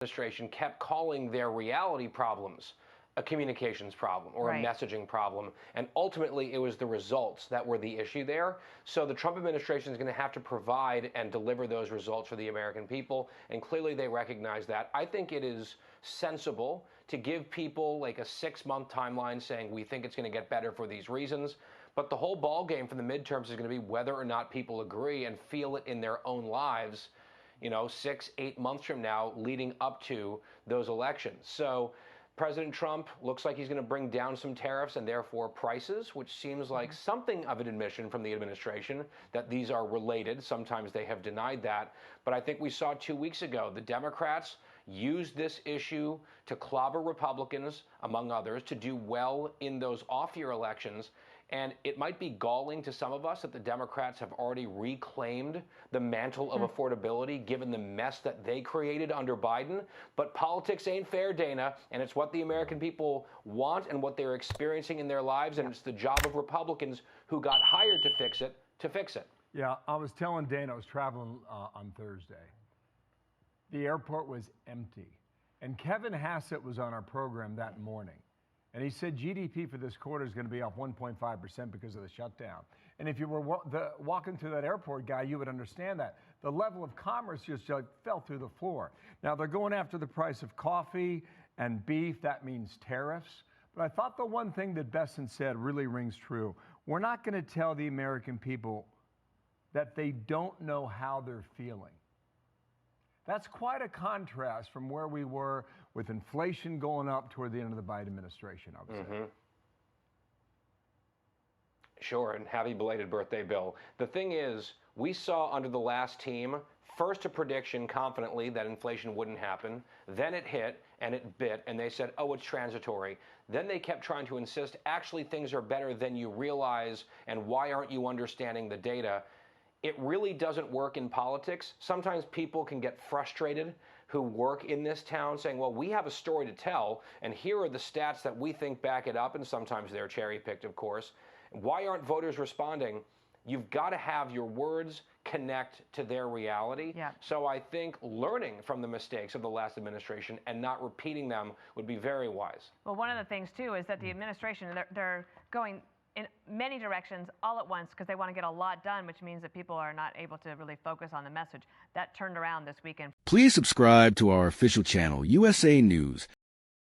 administration kept calling their reality problems a communications problem or a messaging problem, and ultimately it was the results that were the issue there. So the Trump administration is going to have to provide and deliver those results for the American people, and clearly they recognize that. I think it is sensible to give people like a 6-month timeline saying we think it's going to get better for these reasons, but the whole ball game for the midterms is going to be whether or not people agree and feel it in their own lives, 6-8 months from now leading up to those elections. So President Trump looks like he's going to bring down some tariffs and therefore prices, which seems like something of an admission from the administration that these are related. Sometimes they have denied that. But I think we saw 2 weeks ago the Democrats used this issue to clobber Republicans, among others, to do well in those off-year elections. And it might be galling to some of us that the Democrats have already reclaimed the mantle of affordability, given the mess that they created under Biden. But politics ain't fair, Dana, and it's what the American people want and what they're experiencing in their lives, and it's the job of Republicans who got hired to fix it. Yeah, I was telling Dana, I was traveling on Thursday. The airport was empty, and Kevin Hassett was on our program that morning. And he said GDP for this quarter is going to be off 1.5% because of the shutdown. And if you were walking through that airport, Guy, you would understand that. The level of commerce just fell through the floor. Now, they're going after the price of coffee and beef. That means tariffs. But I thought the one thing that Besson said really rings true. We're not going to tell the American people that they don't know how they're feeling. That's quite a contrast from where we were with inflation going up toward the end of the Biden administration, I would say. Sure, and happy belated birthday, Bill. The thing is, we saw under the last team, first a prediction confidently that inflation wouldn't happen, then it hit and it bit, and they said, oh, it's transitory. Then they kept trying to insist, actually things are better than you realize, and why aren't you understanding the data? It really doesn't work in politics. Sometimes people can get frustrated who work in this town saying, well, we have a story to tell, and here are the stats that we think back it up, and sometimes they're cherry-picked, of course. Why aren't voters responding? You've got to have your words connect to their reality. Yeah. So I think learning from the mistakes of the last administration and not repeating them would be very wise. Well, one of the things, too, is that the administration, they're going in many directions all at once because they want to get a lot done, which means that people are not able to really focus on the message. That turned around this weekend. Please subscribe to our official channel, USA News.